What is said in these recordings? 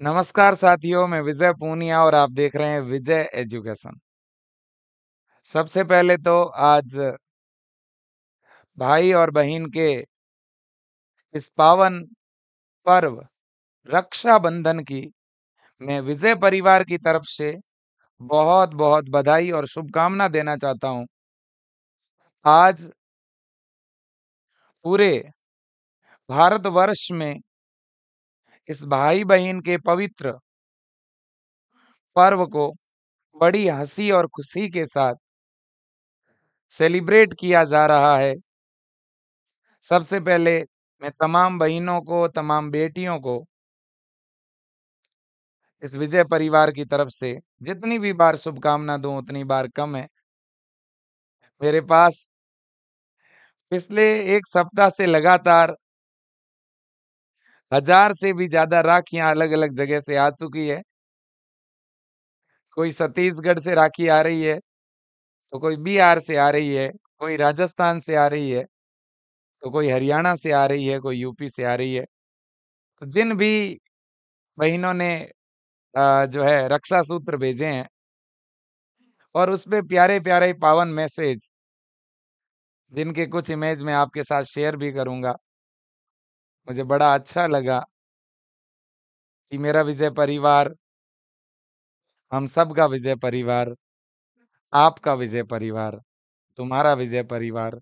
नमस्कार साथियों, मैं विजय पूनिया और आप देख रहे हैं विजय एजुकेशन। सबसे पहले तो आज भाई और बहन के इस पावन पर्व रक्षाबंधन की मैं विजय परिवार की तरफ से बहुत-बहुत बधाई और शुभकामना देना चाहता हूं। आज पूरे भारतवर्ष में इस भाई-बहन के पवित्र पर्व को बड़ी हंसी और खुशी के साथ सेलिब्रेट किया जा रहा है। सबसे पहले मैं तमाम बहनों को, तमाम बेटियों को इस विजय परिवार की तरफ से जितनी भी बार शुभकामना दूं उतनी बार कम है। मेरे पास पिछले 1 सप्ताह से लगातार 1000 से भी ज़्यादा राखियाँ अलग-अलग जगह से आ चुकी है। कोई छत्तीसगढ़ से राखी आ रही है, तो कोई बिहार से आ रही है, कोई राजस्थान से आ रही है, तो कोई हरियाणा से आ रही है, कोई यूपी से आ रही है। तो जिन भी बहनों ने जो है रक्षा सूत्र भेजे हैं और उसपे प्यारे-प्यारे पावन मैसेज जिनके कुछ इमेज मैं आपके साथ शेयर भी करूँगा। मुझे बड़ा अच्छा लगा कि मेरा विजय परिवार, हम सबका विजय परिवार, आपका विजय परिवार, तुम्हारा विजय परिवार,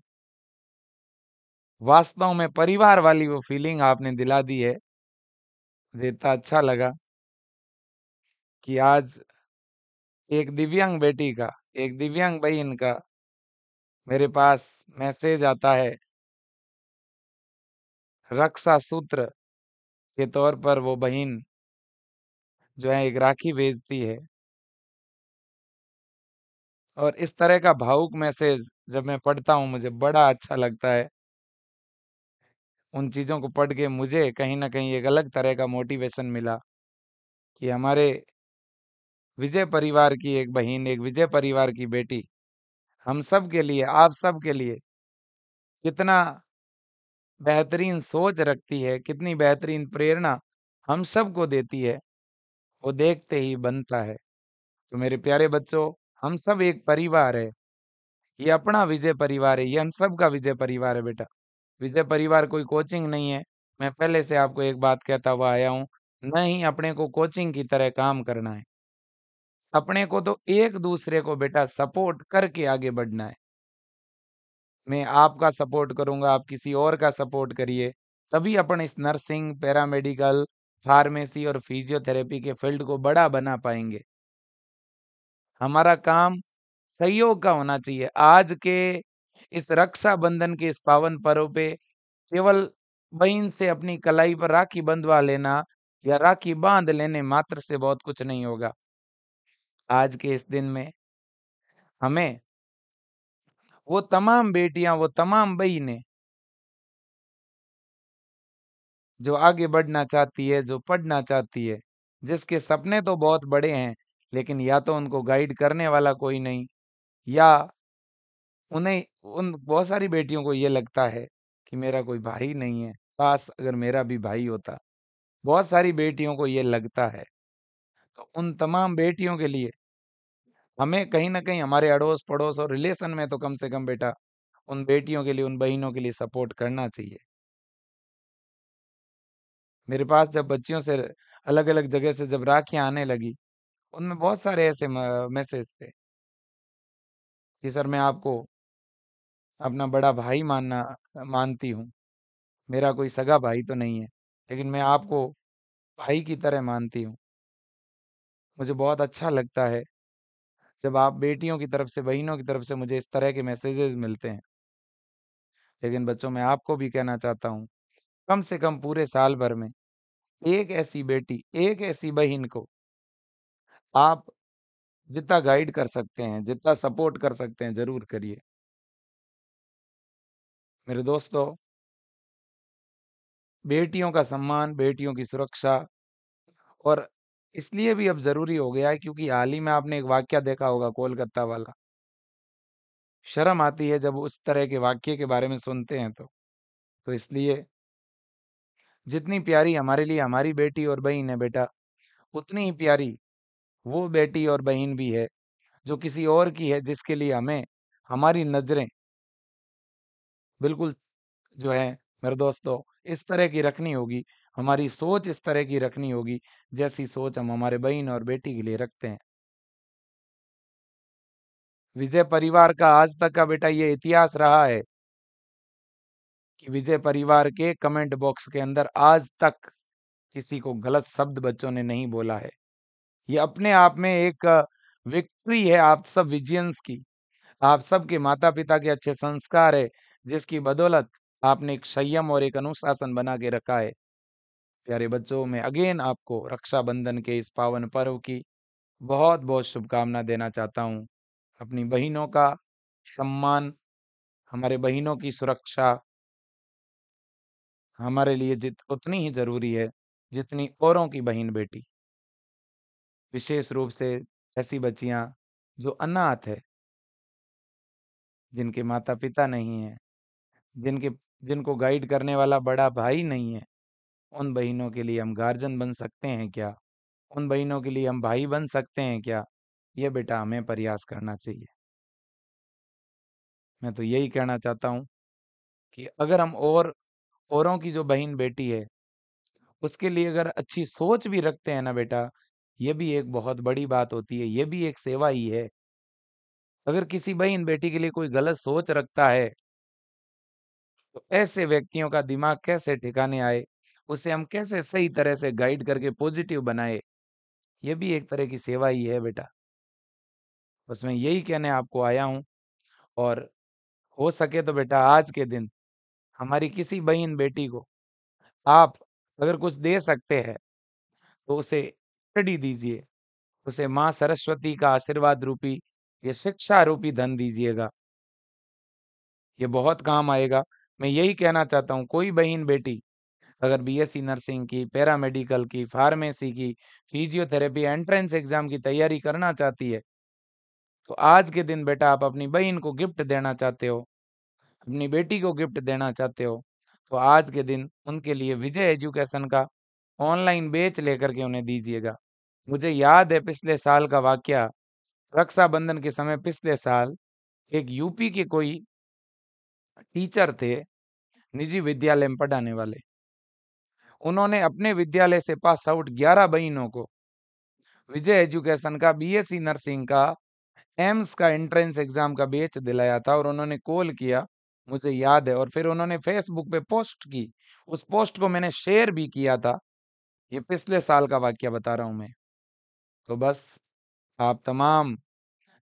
वास्तव में परिवार वाली वो फीलिंग आपने दिला दी है। मुझे इतना अच्छा लगा कि आज एक दिव्यांग बेटी का, एक दिव्यांग बहन का मेरे पास मैसेज आता है, रक्षा सूत्र के तौर पर वो बहन जो है एक राखी भेजती है और इस तरह का भावुक मैसेज जब मैं पढ़ता हूँ मुझे बड़ा अच्छा लगता है। उन चीज़ों को पढ़ के मुझे कहीं न कहीं एक अलग तरह का मोटिवेशन मिला कि हमारे विजय परिवार की एक बहन, एक विजय परिवार की बेटी हम सब के लिए, आप सब के लिए कितना बेहतरीन सोच रखती है, कितनी बेहतरीन प्रेरणा हम सबको देती है, वो देखते ही बनता है। तो मेरे प्यारे बच्चों, हम सब एक परिवार है। ये अपना विजय परिवार है, ये हम सबका विजय परिवार है बेटा। विजय परिवार कोई कोचिंग नहीं है। मैं पहले से आपको एक बात कहता हुआ आया हूँ, नहीं अपने को कोचिंग की तरह काम करना है। अपने को तो एक-दूसरे को बेटा सपोर्ट करके आगे बढ़ना है। मैं आपका सपोर्ट करूँगा, आप किसी और का सपोर्ट करिए, तभी अपन इस नर्सिंग, पैरामेडिकल, फार्मेसी और फिजियोथेरेपी के फील्ड को बड़ा बना पाएँगे। हमारा काम सहयोग का होना चाहिए। आज के इस रक्षाबंधन के इस पावन पर्व पे केवल बहन से अपनी कलाई पर राखी बंधवा लेना या राखी बांध लेने मात्र से बहुत कुछ नहीं होगा। आज के इस दिन में हमें वो तमाम बेटियाँ, वो तमाम बहनें जो आगे बढ़ना चाहती है, जो पढ़ना चाहती है, जिसके सपने तो बहुत बड़े हैं, लेकिन या तो उनको गाइड करने वाला कोई नहीं या उन्हें उन बहुत सारी बेटियों को ये लगता है कि मेरा कोई भाई नहीं है, काश अगर मेरा भी भाई होता। बहुत सारी बेटियों को ये लगता है। तो उन तमाम बेटियों के लिए हमें कहीं न कहीं हमारे अड़ोस-पड़ोस और रिलेशन में तो कम से कम बेटा उन बेटियों के लिए, उन बहनों के लिए सपोर्ट करना चाहिए। मेरे पास जब बच्चियों से अलग-अलग जगह से जब राखियाँ आने लगी, उनमें बहुत सारे ऐसे मैसेज थे कि सर मैं आपको अपना बड़ा भाई मानती हूँ। मेरा कोई सगा भाई तो नहीं है, लेकिन मैं आपको भाई की तरह मानती हूँ। मुझे बहुत अच्छा लगता है जब आप बेटियों की तरफ से, बहनों की तरफ से मुझे इस तरह के मैसेजेस मिलते हैं। लेकिन बच्चों मैं आपको भी कहना चाहता हूँ, कम से कम पूरे साल भर में एक ऐसी बेटी, एक ऐसी बहन को आप जितना गाइड कर सकते हैं, जितना सपोर्ट कर सकते हैं, ज़रूर करिए। मेरे दोस्तों, बेटियों का सम्मान, बेटियों की सुरक्षा और इसलिए भी अब ज़रूरी हो गया है क्योंकि हाल ही में आपने एक वाक़या देखा होगा कोलकाता वाला। शर्म आती है जब उस तरह के वाक़ये के बारे में सुनते हैं तो। तो इसलिए जितनी प्यारी हमारे लिए हमारी बेटी और बहन है बेटा, उतनी ही प्यारी वो बेटी और बहन भी है जो किसी और की है, जिसके लिए हमें हमारी नज़रें बिल्कुल जो है मेरे दोस्तों इस तरह की रखनी होगी, हमारी सोच इस तरह की रखनी होगी जैसी सोच हम हमारे बहन और बेटी के लिए रखते हैं। विजय परिवार का आज तक का बेटा ये इतिहास रहा है कि विजय परिवार के कमेंट बॉक्स के अंदर आज तक किसी को गलत शब्द बच्चों ने नहीं बोला है। ये अपने आप में एक विक्ट्री है आप सब विजियंस की, आप सबके माता-पिता के अच्छे संस्कार है, जिसकी बदौलत आपने एक संयम और एक अनुशासन बना के रखा है। प्यारे बच्चों, मैं अगेन आपको रक्षाबंधन के इस पावन पर्व की बहुत-बहुत शुभकामना देना चाहता हूँ। अपनी बहिनों का सम्मान, हमारे बहिनों की सुरक्षा हमारे लिए जित उतनी ही ज़रूरी है, जितनी औरों की बहन-बेटी। विशेष रूप से ऐसी बच्चियाँ जो अनाथ है, जिनके माता-पिता नहीं हैं, जिनके जिनको गाइड करने वाला बड़ा भाई नहीं है, उन बहिनों के लिए हम गार्जियन बन सकते हैं क्या? उन बहिनों के लिए हम भाई बन सकते हैं क्या? ये बेटा हमें प्रयास करना चाहिए। मैं तो यही कहना चाहता हूँ कि अगर हम और औरों की जो बहन-बेटी है, उसके लिए अगर अच्छी सोच भी रखते हैं ना बेटा, ये भी एक बहुत बड़ी बात होती है, ये भी एक सेवा ही है। अगर किसी बहन-बेटी के लिए कोई गलत सोच रखता है, तो ऐसे व्यक्तियों का दिमाग कैसे ठिकाने आए, उसे हम कैसे सही तरह से गाइड करके पॉजिटिव बनाए, ये भी एक तरह की सेवा ही है बेटा। बस मैं यही कहने आपको आया हूँ और हो सके तो बेटा आज के दिन हमारी किसी बहन-बेटी को आप अगर कुछ दे सकते हैं, तो उसे स्टडी दीजिए, उसे माँ सरस्वती का आशीर्वाद रूपी, ये शिक्षा रूपी धन दीजिएगा, ये बहुत काम आएगा। मैं यही कहना चाहता हूँ, कोई बहन-बेटी अगर बीएससी नर्सिंग की, पैरामेडिकल की, फार्मेसी की, फिजियोथेरेपी एंट्रेंस एग्ज़ाम की तैयारी करना चाहती है, तो आज के दिन बेटा आप अपनी बहन को गिफ्ट देना चाहते हो, अपनी बेटी को गिफ्ट देना चाहते हो, तो आज के दिन उनके लिए विजय एजुकेशन का ऑनलाइन बैच लेकर के उन्हें दीजिएगा। मुझे याद है पिछले साल का वाकया, रक्षाबंधन के समय पिछले साल एक यूपी के कोई टीचर थे, निजी विद्यालय में पढ़ाने वाले। उन्होंने अपने विद्यालय से पास आउट 11 बहनों को विजय एजुकेशन का बीएससी नर्सिंग का एम्स का एंट्रेंस एग्जाम का बैच दिलाया था और उन्होंने कॉल किया, मुझे याद है, और फिर उन्होंने फेसबुक पे पोस्ट की। उस पोस्ट को मैंने शेयर भी किया था। ये पिछले साल का वाकया बता रहा हूँ मैं। तो बस आप तमाम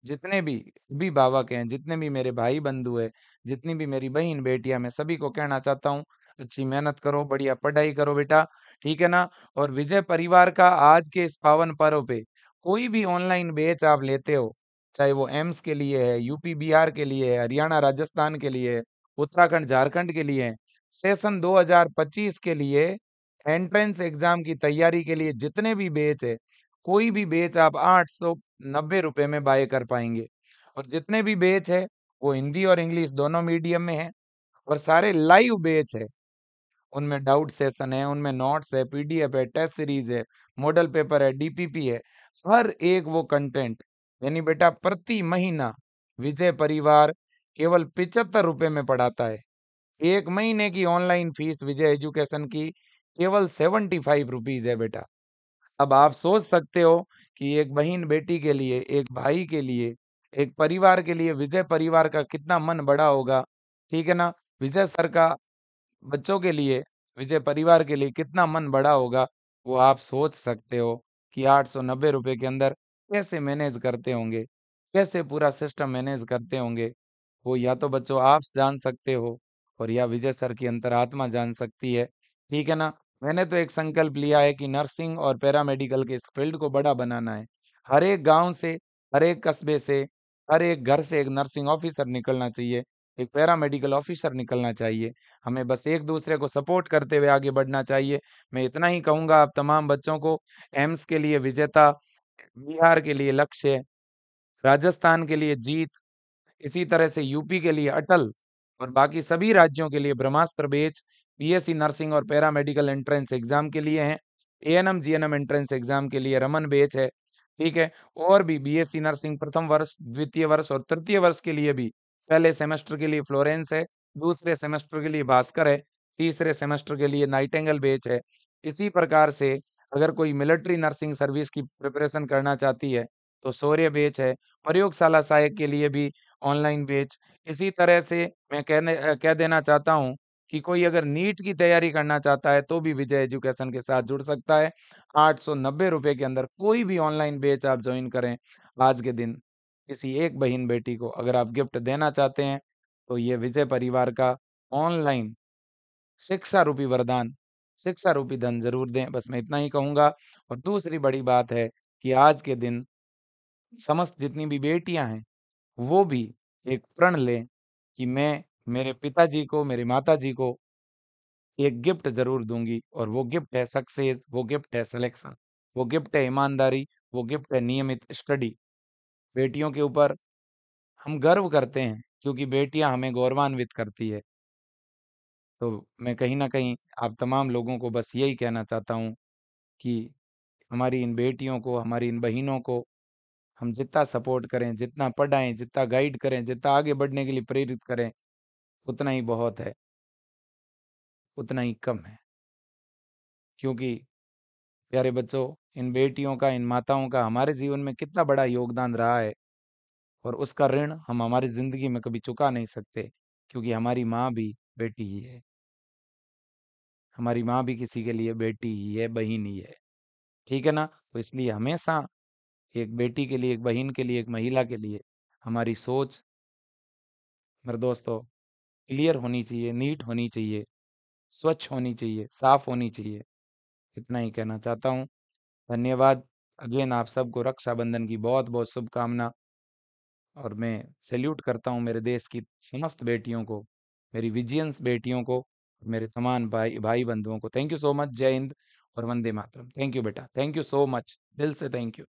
जितने भी अभिभावक हैं, जितने भी मेरे भाई बंधु हैं, जितनी भी मेरी बहन बेटियां, मैं सभी को कहना चाहता हूँ, अच्छी मेहनत करो, बढ़िया पढ़ाई करो बेटा, ठीक है ना? और विजय परिवार का आज के इस पावन पर्व पे कोई भी ऑनलाइन बैच आप लेते हो, चाहे वो एम्स के लिए है, यूपी बिहार के लिए है, हरियाणा राजस्थान के लिए है, उत्तराखंड झारखंड के लिए है, सेशन 2025 के लिए एंट्रेंस एग्जाम की तैयारी के लिए जितने भी बैच है, कोई भी बैच आप 890 रुपए में बाय कर पाएंगे। और जितने भी बैच है वो हिंदी और इंग्लिश दोनों मीडियम में है और सारे लाइव बैच है। उनमें डाउट सेशन है, उनमें नोट्स है, पीडीएफ है, टेस्ट सीरीज है, मॉडल पेपर है, डीपीपी है, हर एक वो कंटेंट, यानी बेटा प्रति महीना विजय परिवार केवल 75 रुपए में पढ़ाता है। एक महीने की ऑनलाइन फीस विजय एजुकेशन की केवल 75 रुपीज है बेटा। अब आप सोच सकते हो कि एक बहन-बेटी के लिए, एक भाई के लिए, एक परिवार के लिए विजय परिवार का कितना मन बड़ा होगा, ठीक है ना? विजय सर का बच्चों के लिए, विजय परिवार के लिए कितना मन बड़ा होगा, वो आप सोच सकते हो कि 890 रुपए के अंदर कैसे मैनेज करते होंगे, कैसे पूरा सिस्टम मैनेज करते होंगे। वो या तो बच्चों आप जान सकते हो और या विजय सर की अंतरात्मा जान सकती है, ठीक है ना? मैंने तो एक संकल्प लिया है कि नर्सिंग और पैरामेडिकल के इस फील्ड को बड़ा बनाना है। हर एक गाँव से, हर एक कस्बे से, हर एक घर से एक नर्सिंग ऑफिसर निकलना चाहिए, एक पैरामेडिकल ऑफिसर निकलना चाहिए। हमें बस एक-दूसरे को सपोर्ट करते हुए आगे बढ़ना चाहिए। मैं इतना ही कहूँगा आप तमाम बच्चों को, एम्स के लिए विजेता, बिहार के लिए लक्ष्य, राजस्थान के लिए जीत, इसी तरह से यूपी के लिए अटल और बाकी सभी राज्यों के लिए ब्रह्मास्त्र बैच बीएससी नर्सिंग और पैरामेडिकल एंट्रेंस एग्जाम के लिए हैं। एएनएम, जीएनएम एंट्रेंस एग्जाम के लिए रमन बैच है, ठीक है? और भी बीएससी नर्सिंग प्रथम वर्ष, द्वितीय वर्ष और तृतीय वर्ष के लिए भी पहले सेमेस्टर के लिए फ्लोरेंस है, दूसरे सेमेस्टर के लिए भास्कर है, तीसरे सेमेस्टर के लिए नाइटिंगेल बैच है। इसी प्रकार से अगर कोई मिलिट्री नर्सिंग सर्विस की प्रिपरेशन करना चाहती है, तो शौर्य बैच है, प्रयोगशाला सहायक के लिए भी ऑनलाइन बैच। इसी तरह से मैं कह देना चाहता हूँ कि कोई अगर नीट की तैयारी करना चाहता है, तो भी विजय एजुकेशन के साथ जुड़ सकता है। 890 रुपए के अंदर कोई भी ऑनलाइन बैच आप ज्वाइन करें आज के दिन। किसी एक बहन-बेटी को अगर आप गिफ्ट देना चाहते हैं, तो ये विजय परिवार का ऑनलाइन शिक्षा रूपी वरदान, शिक्षा रूपी धन ज़रूर दें। बस मैं इतना ही कहूँगा और दूसरी बड़ी बात है कि आज के दिन समस्त जितनी भी बेटियाँ हैं, वो भी एक प्रण लें कि मैं मेरे पिताजी को, मेरी माताजी को एक गिफ्ट ज़रूर दूँगी और वो गिफ्ट है सक्सेस, वो गिफ्ट है सिलेक्शन, वो गिफ्ट है ईमानदारी, वो गिफ्ट है नियमित स्टडी। बेटियों के ऊपर हम गर्व करते हैं क्योंकि बेटियाँ हमें गौरवान्वित करती है। तो मैं कहीं न कहीं आप तमाम लोगों को बस यही कहना चाहता हूँ कि हमारी इन बेटियों को, हमारी इन बहिनों को हम जितना सपोर्ट करें, जितना पढ़ाएँ, जितना गाइड करें, जितना आगे बढ़ने के लिए प्रेरित करें, उतना ही बहुत है, उतना ही कम है। क्योंकि प्यारे बच्चों, इन बेटियों का, इन माताओं का हमारे जीवन में कितना बड़ा योगदान रहा है और उसका ऋण हम हमारी ज़िंदगी में कभी चुका नहीं सकते क्योंकि हमारी माँ भी बेटी ही है। हमारी माँ भी किसी के लिए बेटी ही है, बहन ही है। ठीक है ना? तो इसलिए हमेशा एक बेटी के लिए, एक बहन के लिए, एक महिला के लिए हमारी सोच मेरे दोस्तों क्लियर होनी चाहिए, नीट होनी चाहिए, स्वच्छ होनी चाहिए, साफ होनी चाहिए। इतना ही कहना चाहता हूँ। धन्यवाद। अगेन आप सबको रक्षाबंधन की बहुत-बहुत शुभकामना और मैं सैल्यूट करता हूँ मेरे देश की समस्त बेटियों को, मेरी विजियंस बेटियों को, मेरे तमाम भाई बंधुओं को। Thank you so much. जय हिंद और वंदे मातरम। थैंक यू बेटा। Thank you so much. दिल से थैंक यू।